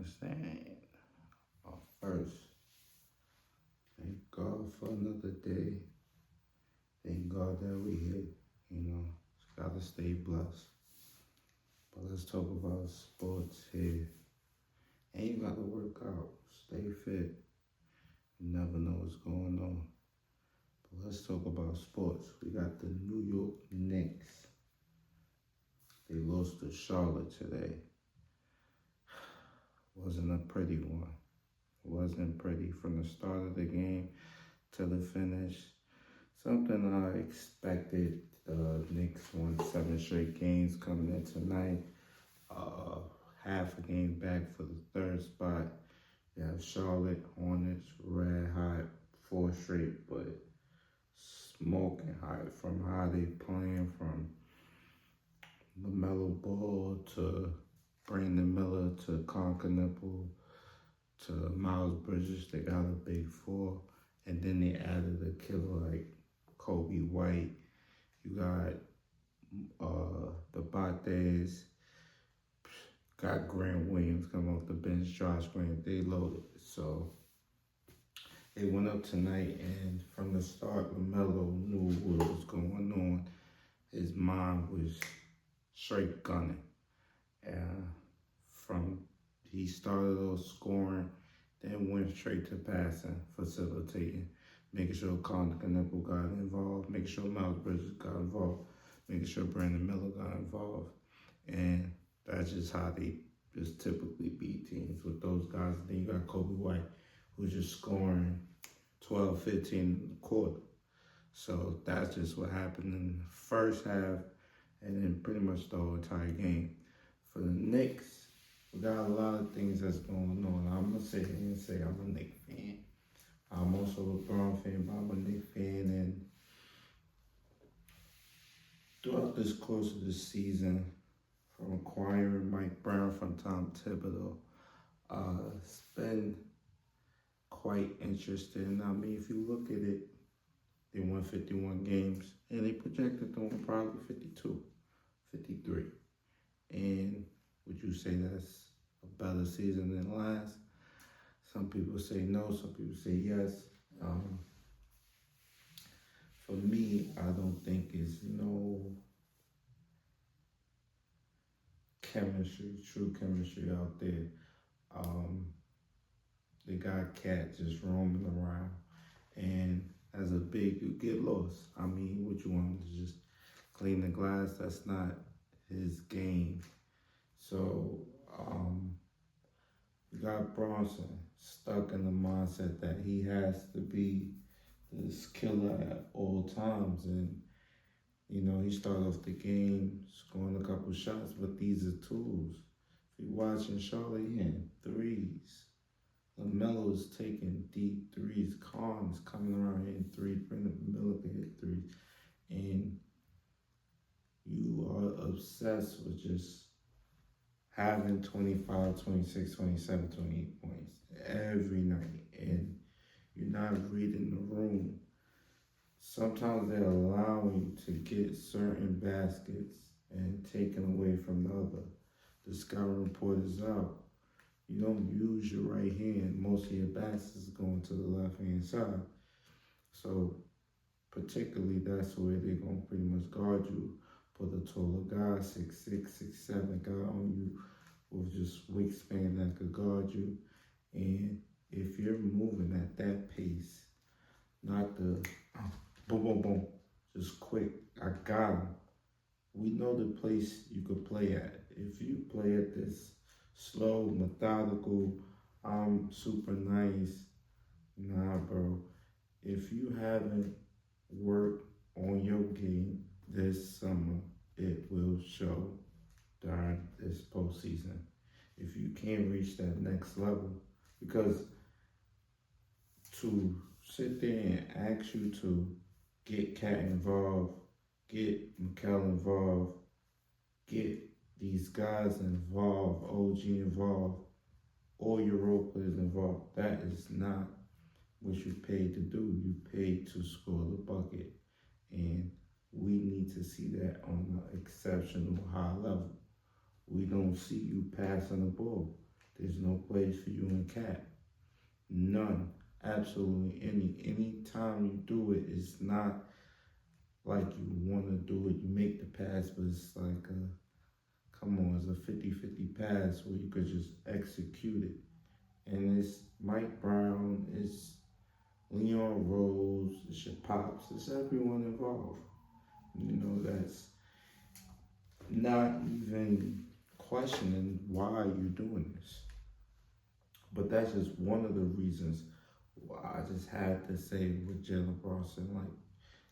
understand. First, thank God for another day. Thank God that we here. Just gotta stay blessed. But let's talk about sports here. And you gotta work out. Stay fit. You never know what's going on. But let's talk about sports. We got the New York Knicks. They lost to Charlotte today. Wasn't a pretty one. Wasn't pretty from the start of the game to the finish. Something I expected. The Knicks won 7 straight games coming in tonight. Half a game back for the third spot. You have Charlotte Hornets, red hot, 4 straight, but smoking hot from how they playing, from LaMelo Ball to Brandon Miller to Nipple to Miles Bridges. They got a big 4. And then they added a killer like Kobe White. You got the Bates. Got Grant Williams coming off the bench. Josh Grant. They loaded. So they went up tonight, and from the start, LaMelo knew what was going on. His mind was straight gunning. He started off scoring, then went straight to passing, facilitating, making sure Nipple got involved, making sure Miles Bridges got involved, making sure Brandon Miller got involved. And that's just how they just typically beat teams with those guys. And then you got Kobe White, who's just scoring 12, 15 in the quarter. So that's just what happened in the first half, and then pretty much the whole entire game. For the Knicks, we got a lot of things that's going on. I'm going to sit here and say I'm a Knicks fan. I'm also a LeBron fan, but I'm a Knicks fan. And throughout this course of the season, from acquiring Mike Brown from Tom Thibodeau, it's been quite interesting. I mean, if you look at it, they won 51 games, and they projected to win probably 52, 53. And would you say that's a better season than last? Some people say no, some people say yes. For me, I don't think it's no true chemistry out there. They got Cat just roaming around, and as a big, you get lost. I mean, what you want him to just clean the glass? That's not his game. So, you got Bronson stuck in the mindset that he has to be this killer at all times. And, he started off the game scoring a couple shots, but these are tools. If you're watching Charlotte, he hitting threes. LaMelo is taking deep threes. Khan is coming around hitting threes. Brandon Miller can hit threes. And you are obsessed with just having 25, 26, 27, 28 points every night. And you're not reading the room. Sometimes they're allowing you to get certain baskets and taken away from the other. The scouting report is out. You don't use your right hand. Most of your baskets going to the left-hand side. So particularly, that's where they're going to pretty much guard you. Put a taller guy, 6'6", 6'7" guy on you with just wingspan that could guard you. And if you're moving at that pace, not the boom, boom, boom, just quick, I got him. We know the place you could play at. If you play at this slow, methodical, I'm super nice, nah, bro. If you haven't worked on your game this summer, it will show during this postseason. If you can't reach that next level, because to sit there and ask you to get Cat involved, get Mikal involved, get these guys involved, OG involved, all your role players involved, that is not what you paid to do. You paid to score the bucket. And we need to see that on an exceptional high level. We don't see you passing the ball. There's no place for you in Cat. None. Absolutely any time you do it, it's not like you want to do it. You make the pass, but it's like come on, it's a 50-50 pass where you could just execute it. And it's Mike Brown, it's Leon Rose, it's your pops, it's everyone involved. That's not even questioning why you're doing this. But that's just one of the reasons why I just had to say with Jalen Brunson, like,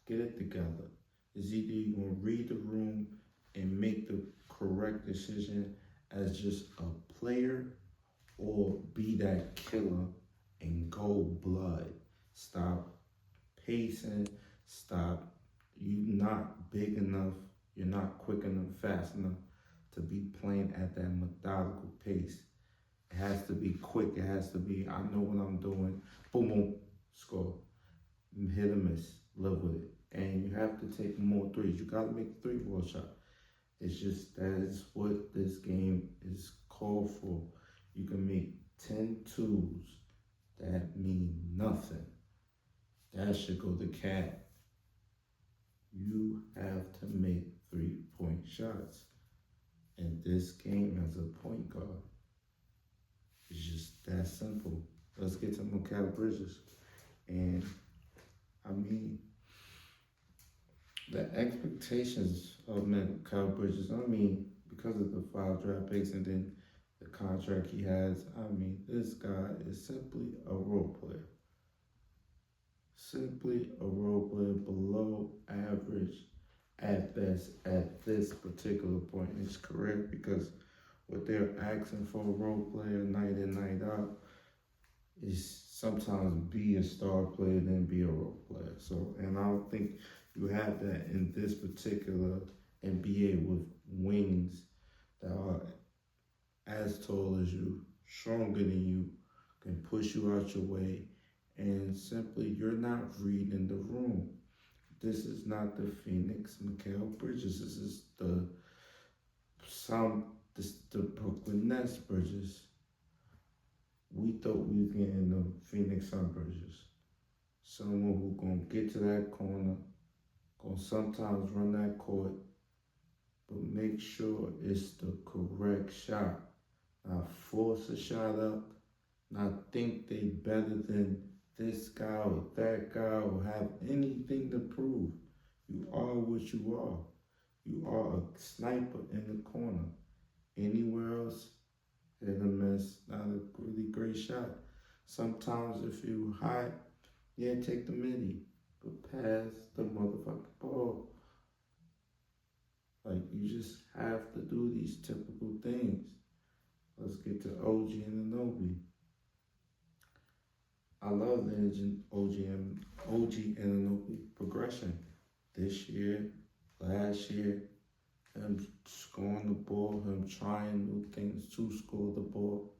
get it together. It's either you're going to read the room and make the correct decision as just a player or be that killer and go blood. Stop pacing. Stop. You're not big enough. You're not quick enough, fast enough to be playing at that methodical pace. It has to be quick. It has to be, I know what I'm doing. Boom, boom, score. Hit or miss. Live with it. And you have to take more threes. You got to make a three-ball shot. It's just that is what this game is called for. You can make 10 twos that mean nothing. That should go to Cat. You have to make 3-point shots. And this game as a point guard is just that simple. Let's get to Mikal Bridges. And I mean, the expectations of Mikal Bridges, I mean, because of the 5 draft picks and then the contract he has, I mean, this guy is simply a role player. Simply a role player, below average at best at this particular point in his career, because what they're asking for a role player night in, night out is sometimes be a star player than be a role player. So, and I don't think you have that in this particular NBA with wings that are as tall as you, stronger than you, can push you out your way, and simply you're not reading the room. This is not the Phoenix Mikal Bridges. This is the Brooklyn Nets Bridges. We thought we was getting the Phoenix Sun Bridges. Someone who gonna get to that corner, gonna sometimes run that court, but make sure it's the correct shot. Not force a shot up, not think they better than this guy or that guy or have anything to prove. You are what you are. You are a sniper in the corner. Anywhere else, hit or miss, not a really great shot. Sometimes if you hot, yeah, take the midi, but pass the motherfucking ball. Like, you just have to do these typical things. Let's get to OG and Anobi. I love the OG and Anobi progression. This year, last year, him scoring the ball, him trying new things to score the ball.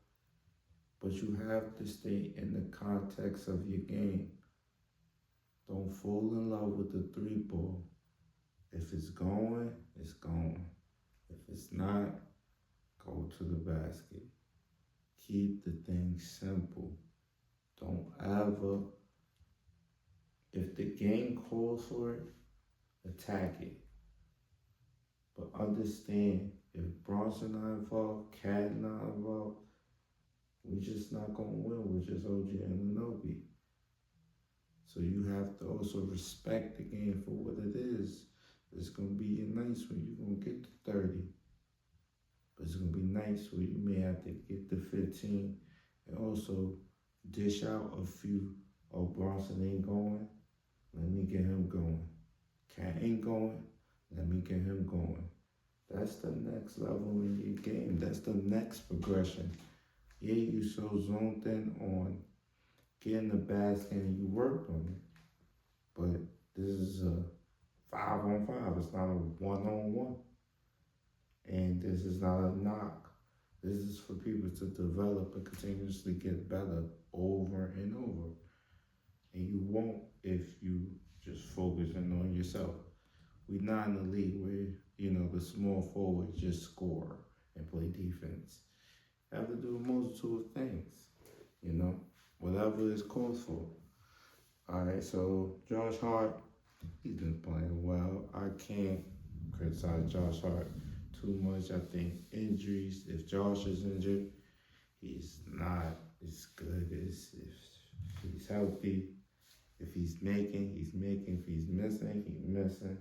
But you have to stay in the context of your game. Don't fall in love with the 3-ball. If it's going, it's going. If it's not, go to the basket. Keep the thing simple. Don't ever, if the game calls for it, attack it. But understand, if Bronson not involved, Cat not involved, we just not gonna win with just OG and Anobi. So you have to also respect the game for what it is. It's gonna be a nice when you're gonna get to 30. But it's gonna be nice where you may have to get to 15 and also dish out a few. Oh, Bronson ain't going, let me get him going. Cat ain't going, let me get him going. That's the next level in your game. That's the next progression. Yeah, you so zoned in on getting the basket and you worked on it. But this is a 5-on-5. It's not a 1-on-1. And this is not a knock. This is for people to develop and continuously get better over and over. And you won't if you just focusing on yourself. We're not in a league where, the small forwards just score and play defense. You have to do a multitude of things, you know, whatever is called for. All right, so Josh Hart, he's been playing well. I can't criticize Josh Hart too much. I think injuries, if Josh is injured, he's not as good as if he's healthy. If he's making, he's making. If he's missing, he's missing.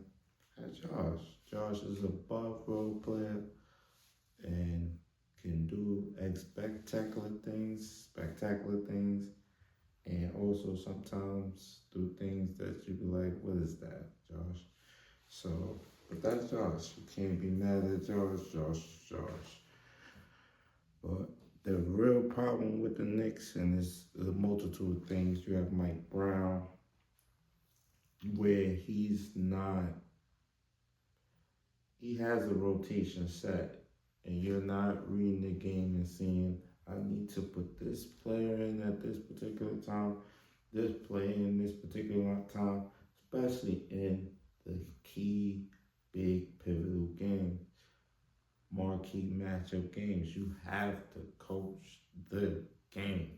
That's Josh. Josh is a above role player and can do spectacular things, and also sometimes do things that you be like, what is that, Josh? So, but that's Josh. You can't be mad at Josh. But the real problem with the Knicks, and it's a multitude of things, you have Mike Brown, where he has a rotation set, and you're not reading the game and seeing, I need to put this player in at this particular time, this player in this particular time, especially in the key, big, pivotal games, marquee matchup games. You have to coach the game.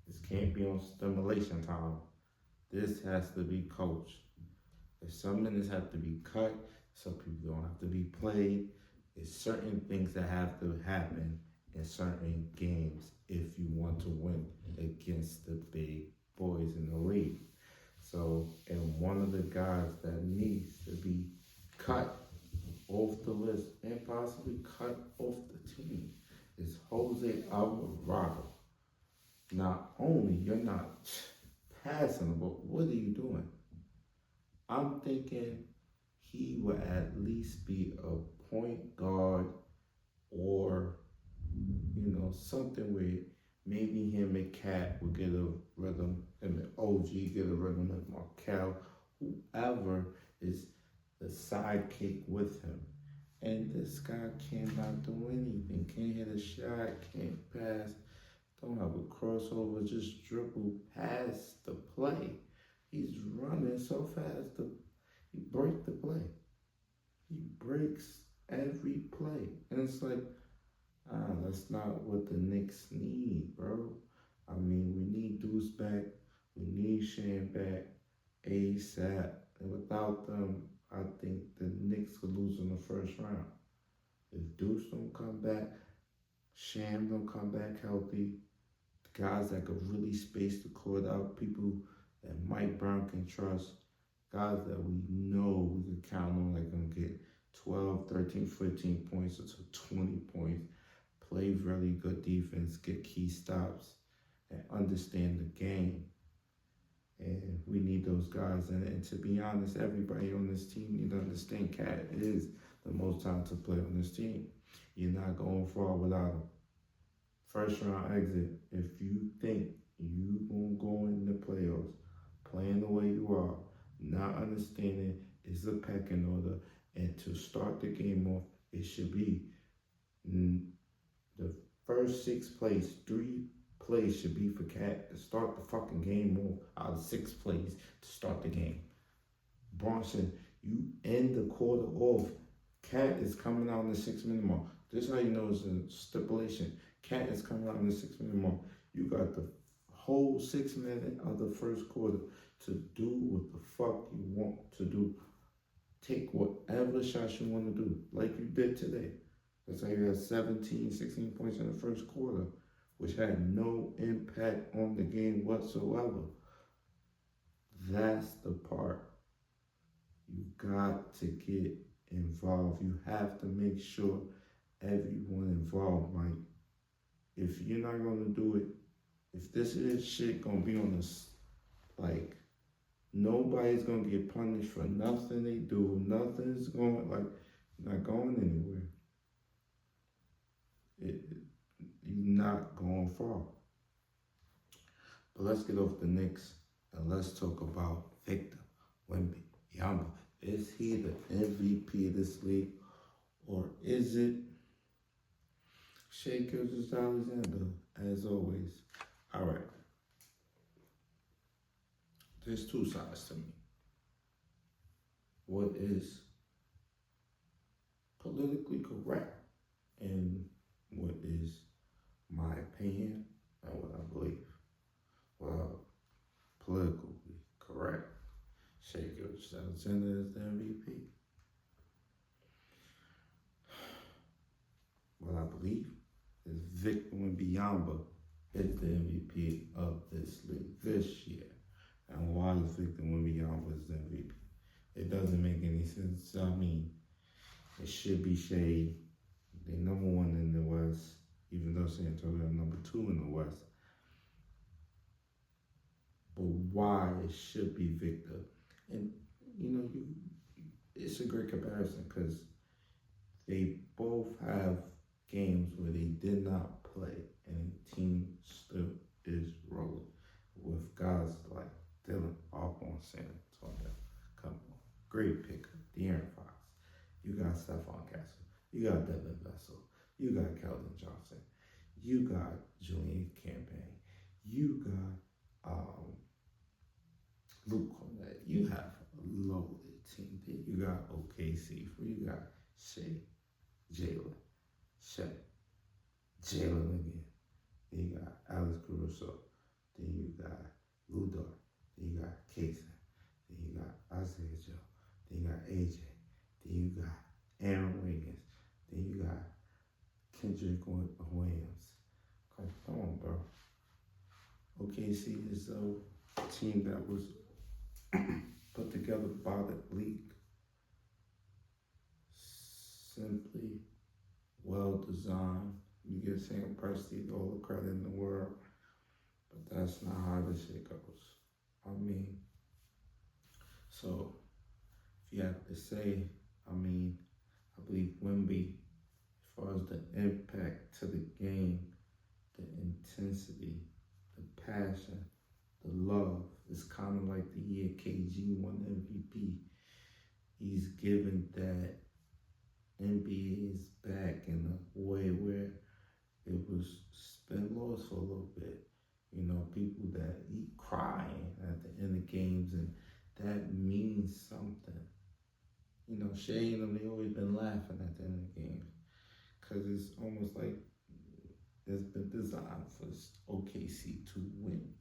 This can't be on stimulation time. This has to be coached. If some minutes have to be cut, some people don't have to be played. There's certain things that have to happen in certain games if you want to win against the big boys in the league. So, and one of the guys that needs to be cut off the list and possibly cut off the team is Jose Alvarado. Not only you're not passing, but what are you doing? I'm thinking he would at least be a point guard, or, something where maybe him and Cat will get a rhythm, him and OG get a rhythm, and Markel, whoever is the sidekick with him. And this guy cannot do anything. Can't hit a shot, can't pass, don't have a crossover, just dribble past the play. He's running so fast, he breaks the play. He breaks every play. And it's like, that's not what the Knicks need, bro. I mean, we need Deuce back. We need Shane back ASAP. And without them, I think the Knicks could lose in the first round. If Deuce don't come back, Sham don't come back healthy, guys that could really space the court out, people that Mike Brown can trust, guys that we know we can count on, like gonna get 12, 13, 15 points or to 20 points, play really good defense, get key stops, and understand the game. And we need those guys. And to be honest, everybody on this team need to understand Cat is the most talented player on this team. You're not going far without him. First round exit, if you think you gonna go in the playoffs playing the way you are, not understanding it's a pecking order, and to start the game off, it should be the first 6 plays, 3 plays should be for Cat to start the fucking game off out of 6 plays to start the game. Bronson, you end the quarter off. Cat is coming out in the 6-minute mark. This is how you know it's a stipulation. Cat is coming out in the 6-minute mark. You got the whole 6 minutes of the first quarter to do what the fuck you want to do. Take whatever shots you want to do, like you did today. That's how you had 17, 16 points in the first quarter, which had no impact on the game whatsoever. That's the part. You got to get involved. You have to make sure everyone involved, Mike. If you're not going to do it, if this is shit going to be on this, like, nobody's going to get punished for nothing they do. Nothing's going, not going anywhere. You're not going far. But let's get off the Knicks and let's talk about Victor Wemby. Is he the MVP of this league, or is it Shai Alexander, as always? All right. There's 2 sides to me. What is politically correct and what is my opinion and what I believe. Well, politically correct. Shai Alexander is the MVP. What I believe is Victor Wembanyama is the MVP of this league this year. And why is Victor Wembanyama is the MVP? It doesn't make any sense. I mean, it should be Shai. They're number one in the West, even though San Antonio is number two in the West. But why it should be Victor? And it's a great comparison because they both have games where they did not play and the team still is rolling with guys like Dylan off on San Antonio. Come on. Great pickup. De'Aaron Fox. You got Stephon Castle. You got Devin Vessel. You got Keldon Johnson. You got Julian Campaign. You got Luke Cornett. You have a loaded team. Then you got OKC. You got Shai, Jalen again. Then you got Alex Caruso. Then you got Lou Dort. Then you got Kaysen. Then you got Isaiah Joe. Then you got AJ. Then you got Aaron Wiggins. Then you got Kendrick Williams. Come on, bro. OKC is a team that was put together by the league. Simply well designed. You get Sam Presti all the credit in the world, but that's not how this shit goes. I mean, so if you have to say, I believe Wemby, as far as the impact to the game, the intensity, the passion, the love, it's kind of like the year KG won MVP. He's given that NBA's back in a way where it was been lost for a little bit. People that eat crying at the end of games, and that means something. Shai and them, they always been laughing at the end of the games because it's almost like it's been designed for OKC to win.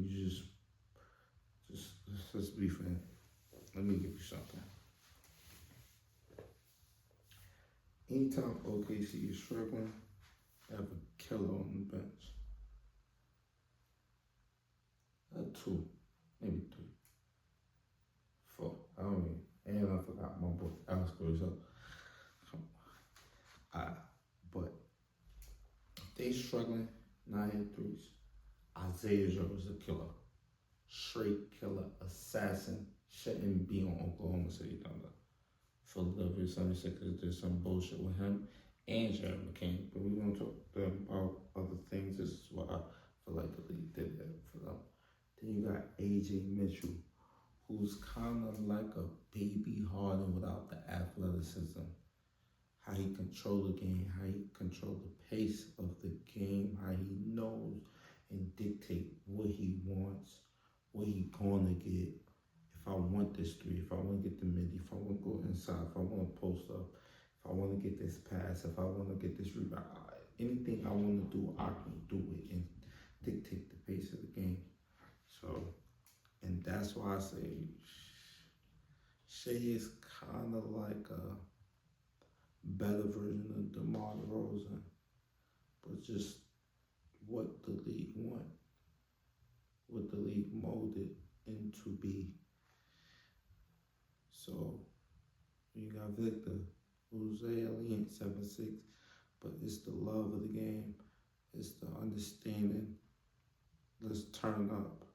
You let's be fair. Let me give you something. Anytime OKC is struggling, they have a killer on the bench. Two, maybe three, four. I don't mean, and I forgot my boy Alex Caruso. But if they struggling, 9 and 3s. Isaiah Joe is a killer, straight killer, assassin. Shouldn't be on Oklahoma City Thunder. Philadelphia 76ers, there's some bullshit with him and Jared McCain, but we're going to talk about other things. This is what I feel like the league did that for them. Then you got AJ Mitchell, who's kind of like a baby Harden without the athleticism. How he control the game, how he control the pace of the game, how he knows and dictate what he wants, what he gonna get. If I want this three, if I want to get the midi, if I want to go inside, if I want to post up, if I want to get this pass, if I want to get this rebound, anything I want to do, I can do it and dictate the pace of the game. So, and that's why I say Shai is kind of like a better version of DeMar DeRozan, but just what the league want, what the league molded into be. So you got Victor, who's an alien, 7'6", but it's the love of the game, it's the understanding. Let's turn up.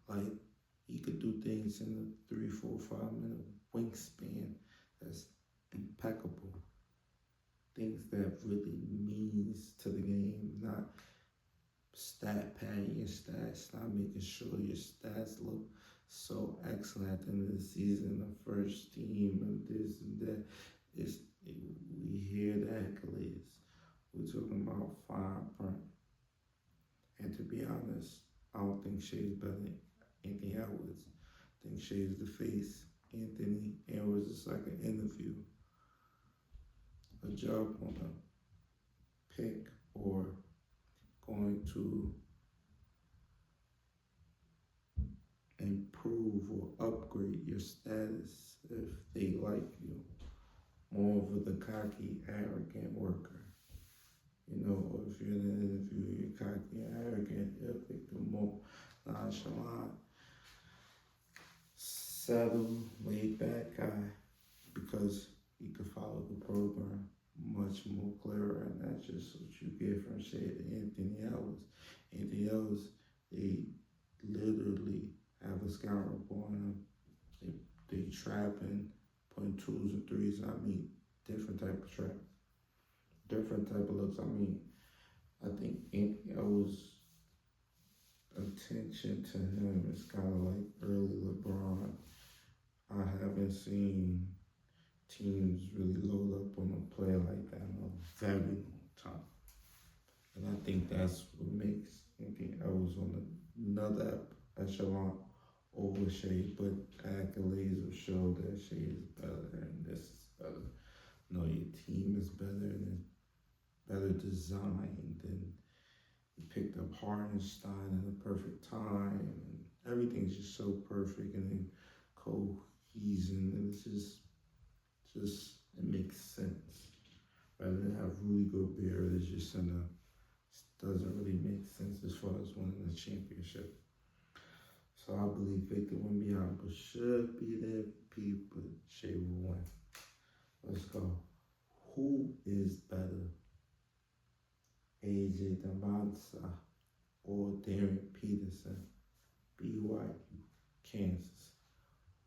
Like, he could do things in a 3, 4, 5 minute wingspan that's impeccable. Things that really means to the game, not stat padding your stats, not making sure your stats look so excellent at the end of the season, the first team and this and that. We hear the accolades. We're talking about fine print. And to be honest, I don't think Shai's better than Anthony Edwards. I think Shai's the face. Anthony Edwards is like an interview. A job on a pick or going to improve or upgrade your status if they like you. More of the cocky, arrogant worker. Or if you're in an interview, you're cocky and arrogant, they'll pick the more nonchalant, settle, laid back guy because he could follow the program much more clearer, and that's just what you get from Shai to Anthony Ellis. Anthony Ellis, they literally have a scout report on him. They trapping, putting twos and threes. Different type of trap, different type of looks. I think Anthony Ellis' attention to him is kind of like early LeBron. I haven't seen teams really load up on a player like that in a very long time. And I think that's what makes Anthony Ellis on another echelon over Shai, but accolades will show that Shai is better and this is better. Your team is better and it's better designed, and you picked up Hardenstein at the perfect time, and everything's just so perfect and then cohesion, and it's just it makes sense. Rather than have Rudy Gobert that's just doesn't really make sense as far as winning the championship. So I believe Victor Wembanyama should be the MVP, but Shai will win. Let's go. Who is better? AJ Damansa or Darren Peterson? BYU, Kansas.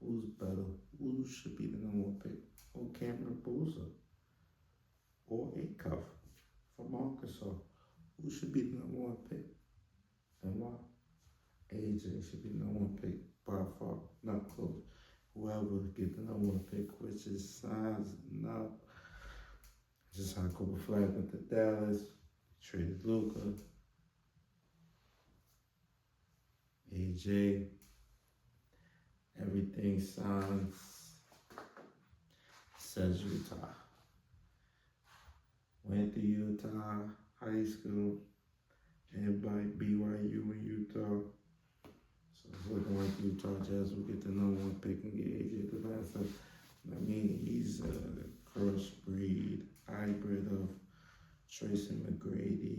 Who's better? Who should be the number one pick? Or Cameron Boozer? Or Acuff from Arkansas? Who should be the number one pick? And why? AJ should be the number one pick by far, not close. Whoever get the number one pick, which is sizing up. Just how Cooper Flag went to Dallas, traded Luka. AJ, everything signs, says Utah. Went to Utah High School and by BYU in Utah. So it's looking like Utah Jazz will get the number one pick and get AJ Damansa. He's a crossbreed hybrid of Tracy McGrady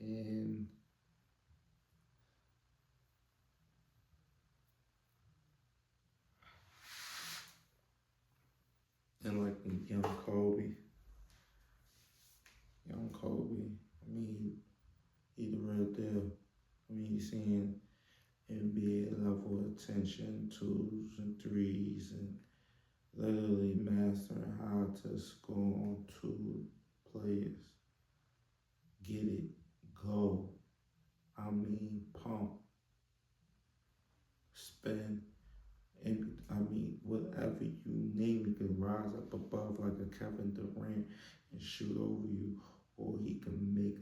and like young Kobe. He the real deal. He's seeing NBA level attention, twos and threes, and literally mastering how to score on two players. Get it, go. Pump, spin, and whatever you name, he could rise up above like a Kevin Durant and shoot over you, or he can make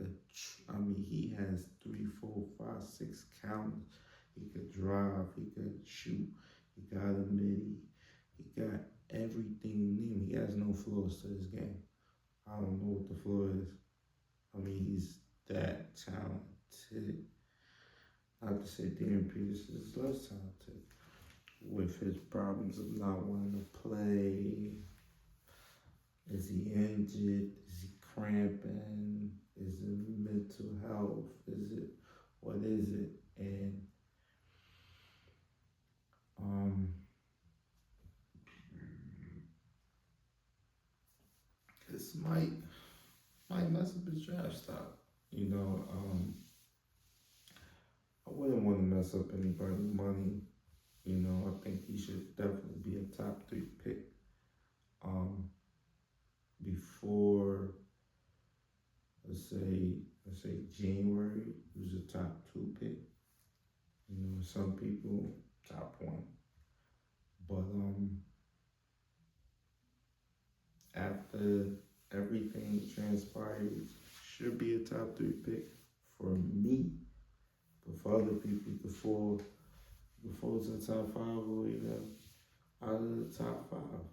he has 3, 4, 5, 6 counters. He could drive, he could shoot, he got a midi, he got everything you need. He has no flaws to his game. I don't know what the flaw is. He's that talented. Not to say Darren Peterson is less talented with his problems of not wanting to play. Is he injured? Is he cramping? Is it mental health? What is it? And this might mess up his draft stock. I wouldn't want to mess up anybody's money. I think he should definitely be a top 3 pick. Before, let's say January, he was a top 2 pick. Some people top 1. But after everything transpires, should be a top 3 pick for me. But for other people, before it's a top 5 or even out of the top five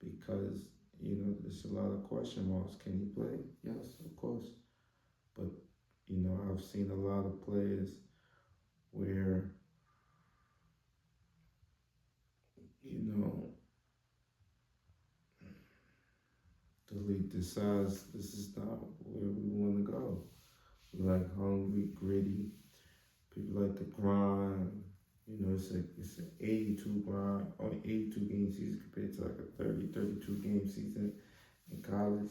because there's a lot of question marks. Can he play? Yes, of course. But I've seen a lot of players where you know the league decides this is not where we want to go. We like hungry, gritty. People like the grind. It's an 82 grind, or 82 game season compared to like a 30, 32 game season in college.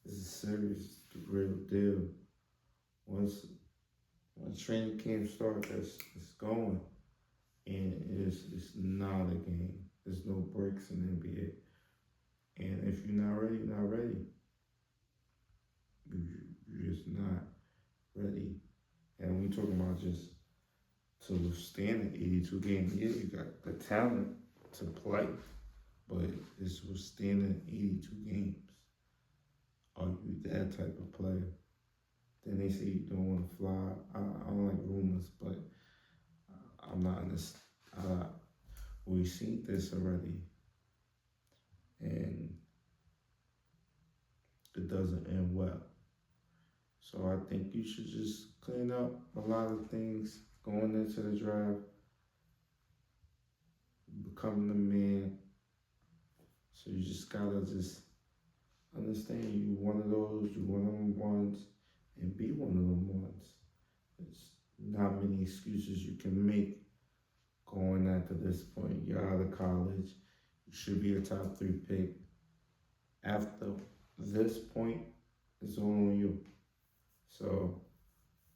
This is serious, the real deal. Once training camp starts, it's going, and it's not a game. There's no breaks in the NBA, and if you're not ready, you're not ready. You're just not ready. And we talking about just to withstand an 82 game. Yeah, you got the talent to play, but it's withstanding 82 games. Are you that type of player? Then they say you don't want to fly. I don't like rumors, but I'm not in this. We've seen this already, and it doesn't end well. So I think you should just clean up a lot of things going into the draft, becoming a man. So you just gotta just understand you one of those, you one of them ones, and be one of them ones. It's not many excuses you can make going after this point. You're out of college. You should be a top 3 pick. After this point, it's all on you. So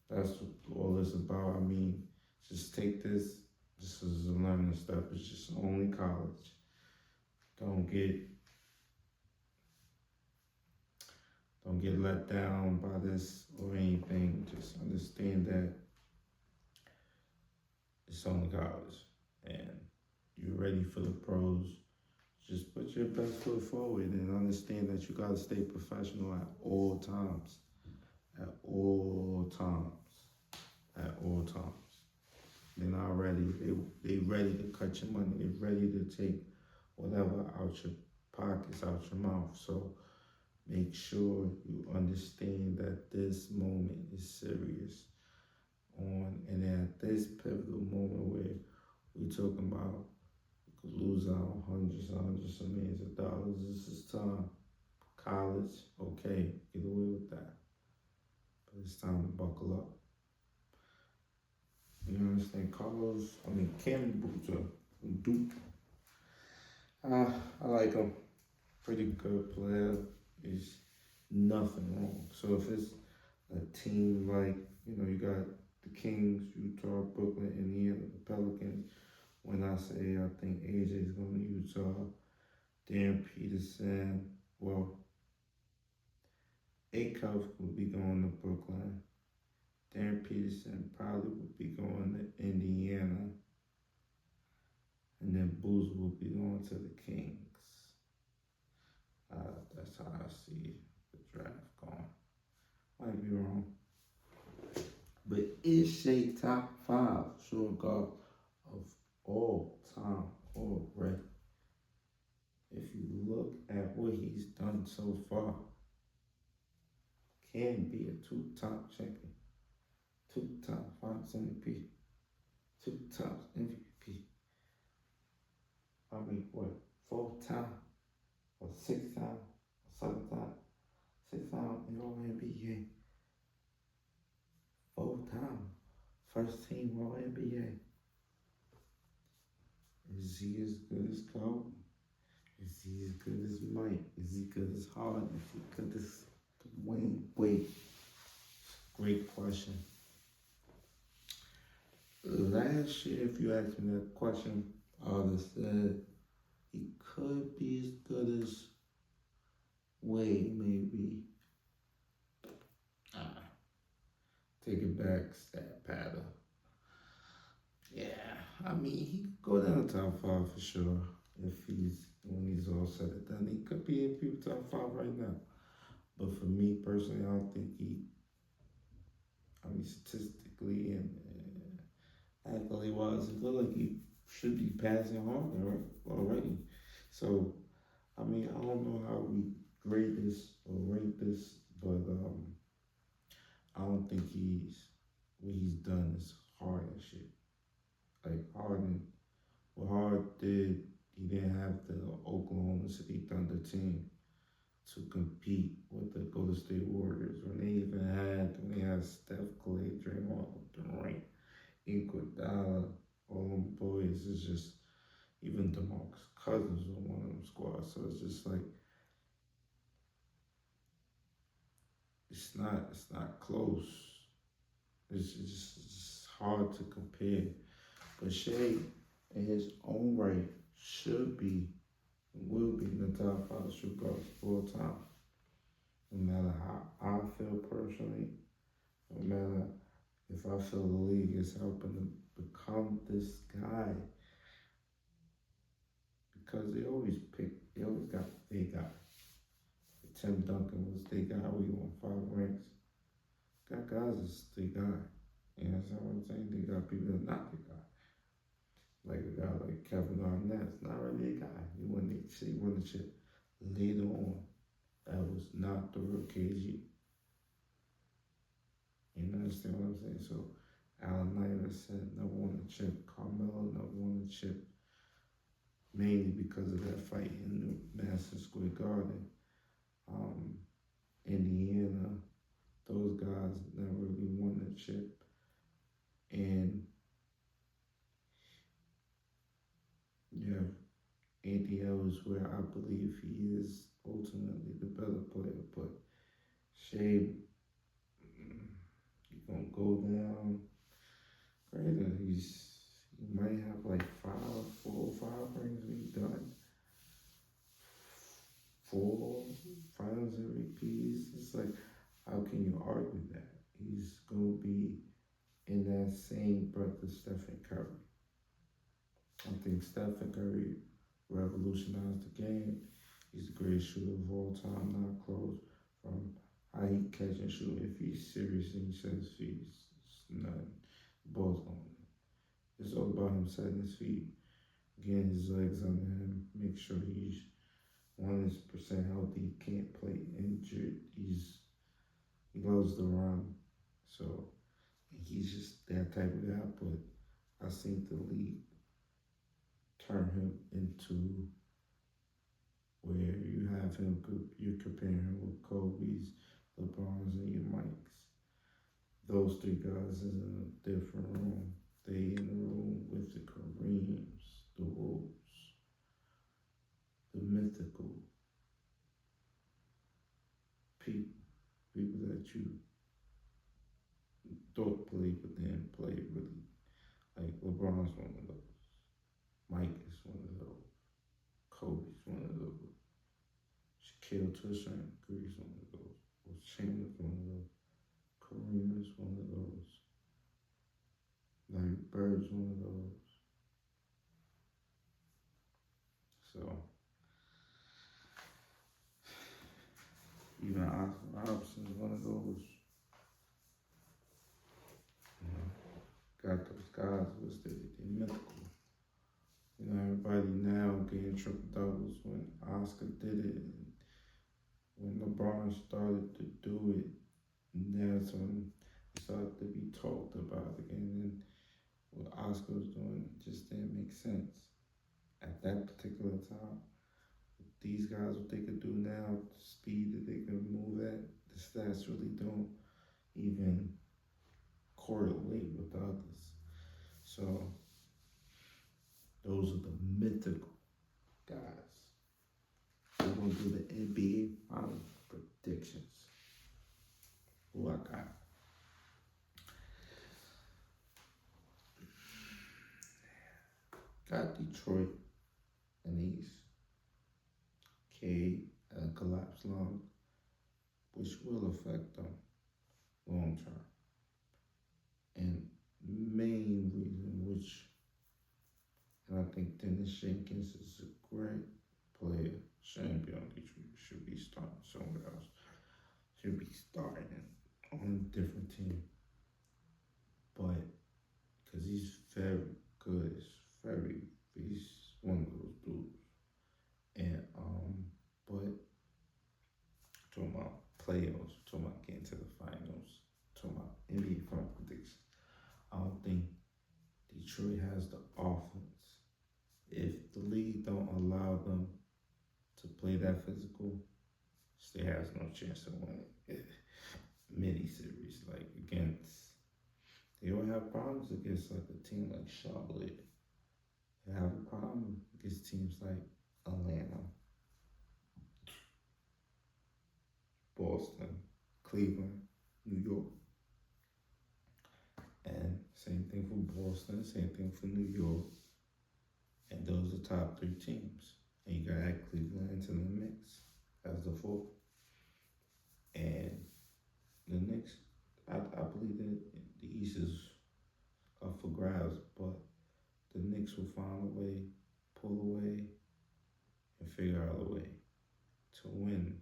that's what all this about. I mean, just take this. This is a learning step. It's just only college. Don't get let down by this or anything. Just understand that it's only college, and you're ready for the pros. Just put your best foot forward and understand that you gotta stay professional at all times. At all times. At all times. They're not ready. They ready to cut your money. They're ready to take whatever out your pockets, out your mouth. So make sure you understand that this moment is serious. And at this pivotal moment where we talking about you could lose out hundreds of millions of dollars. This is time. College, okay, get away with that. But it's time to buckle up. You understand? Cam Boozer, Duke. I like him. Pretty good player. There's nothing wrong. So if it's a team like, you got the Kings, Utah, Brooklyn, Indiana, the Pelicans. When I say I think AJ is going to Utah, Dan Peterson, well, Acuff would be going to Brooklyn. Dan Peterson probably would be going to Indiana. And then Boozer will be going to the Kings. That's how I see the draft going. Might be wrong. But is Shai top 5 short guard of all time already? If you look at what he's done so far, can be a 2-time champion, 2-time Finals MVP, 2 times MVP. I mean, what, 4-time, or 6-time, or 7-time, 6-time in all NBA, 4-time, first team all NBA. Is he as good as Kobe? Is he as good as Mike? Is he good as Harden? Is he good as Wade? Great question. Last year, if you asked me that question, I would have said he could be as good as Wade, maybe. Take it back, stat pattern. Yeah, I mean, he could go down to top 5 for sure. When he's all said and done, he could be in people's top 5 right now. But for me personally, I don't think statistically and accolade wise, it looked like he should be passing harder already. So I mean, I don't know how we grade this or rate this, but I don't think what he's done is hard and shit. Like Harden, what Hard did, he didn't have the Oklahoma City Thunder team to compete with the Golden State Warriors when they had Steph, Clay, Draymond, Durant, Iguodala, all them boys. It's just even DeMarcus Cousins on one of them squads. So it's just like it's not close. It's just hard to compare. But Shea, in his own right, should be and will be in the top five shooting guards of all time. No matter how I feel personally, no matter if I feel the league is helping to become this guy, because they always got their guy. Tim Duncan was their guy. We won 5 rings. Got guys that's their guy. You know what I'm saying? They got people that not their guy. Like a guy like Kevin Garnett's not really a guy. He won the chip later on. That was not the real KG. You understand what I'm saying? So Allen Iverson never won the chip. Carmelo never won the chip. Mainly because of that fight in the Madison Square Garden. Indiana, those guys never really won the chip. And you have Anthony Edwards, where I believe he is ultimately the better player. But Shea, he's gonna go down greater. He might have like 4 or 5 rings when he's done. 4 finals MVPs. It's like, how can you argue that? He's gonna be in that same breath as Stephen Curry. I think Stephen Curry revolutionized the game. He's the greatest shooter of all time, not close. From how he catch and shoot, if he's serious and he sets his feet, it's nothing. The ball's going. It's all about him setting his feet, getting his legs under him, make sure he's 100% healthy, can't play injured. He loves the run, so he's just that type of guy. But I think the league turn him into where you're comparing him with Kobe's, LeBron's, and your Mikes. Those 3 guys is in a different room. They in the room with the Kareems, the Wolves, the mythical people that you thought played but didn't play really. Like LeBron's one of those. Mike is one of those. Kobe's one of those. Shaquille to a certain degree is one of those. Shaman's one of those. Kareem is one of those. Larry Bird's one of those. So even Oscar Robertson's one of those. You know, got those guys listed. They're mythical. You know, everybody now getting triple doubles when Oscar did it, and when LeBron started to do it, and that's when it started to be talked about again. And what Oscar was doing just didn't make sense at that particular time. These guys, what they could do now, the speed that they can move at, the stats really don't even correlate with the others. So those are the mythical guys. We're gonna do the NBA final predictions. Who I got? Got Detroit in the East. Collapse lung, which will affect them long term. And main reason which, and I think Dennis Jenkins is a great player, shouldn't be on Detroit, should be starting somewhere else. Should be starting on a different team. But, because he's very good, he's he's one of those dudes. And but talking about playoffs, talking about getting to the finals, talking about NBA final predictions. I don't think Detroit has the offense. If the league don't allow them to play that physical, they has no chance to win it. Mini series like against. They don't have problems against like a team like Charlotte. They have a problem against teams like Atlanta, Boston, Cleveland, New York. And same thing for Boston, same thing for New York. And those are top three teams. And you gotta add Cleveland into the mix as the fourth. And the Knicks, I believe that the East is up for grabs, but the Knicks will find a way, pull away, and figure out a way to win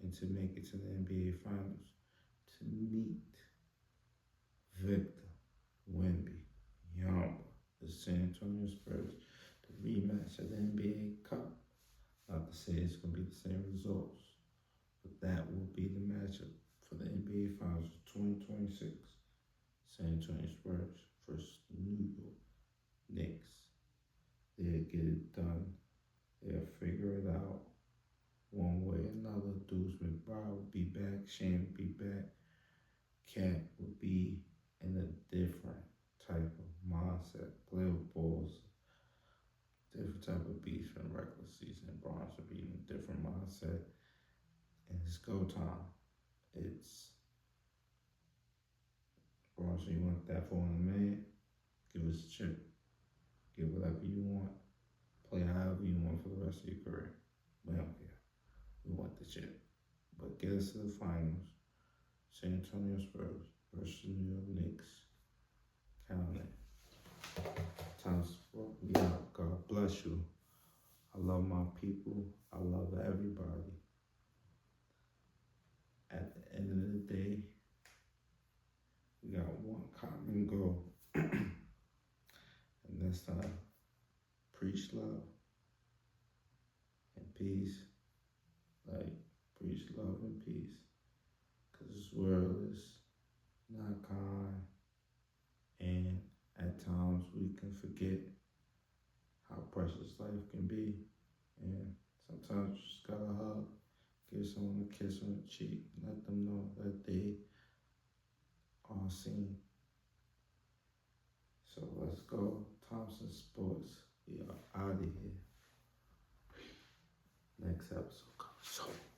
and to make it to the NBA Finals to meet Victor, Wemby, Yamba, the San Antonio Spurs, the rematch of the NBA Cup. Not to say it's going to be the same results, but that will be the matchup for the NBA Finals of 2026. San Antonio Spurs versus New York Knicks. They'll get it done. They'll figure it out one way or another. Deuce McBride will be back. Shane will be back. Cat will be in a different type of mindset. Play with balls. Different type of beast from regular season. Bronze will be in a different mindset. And it's go time. It's Bronze, you want that for a man? Give us a chip. Get whatever you want. Play however you want for the rest of your career. We don't care. We want the chip. But get us to the finals. San Antonio Spurs versus New York Knicks. Count it. Time sport. Yeah, God bless you. I love my people. I love everybody. At the end of the day, we got one common goal. And that's to preach love and peace. Like, preach love and peace. Because this world is not kind. And at times we can forget how precious life can be. And sometimes you just gotta hug, give someone a kiss on the cheek, let them know that they are seen. So let's go. Thompson Sports. We are out of here. Next episode comes soon.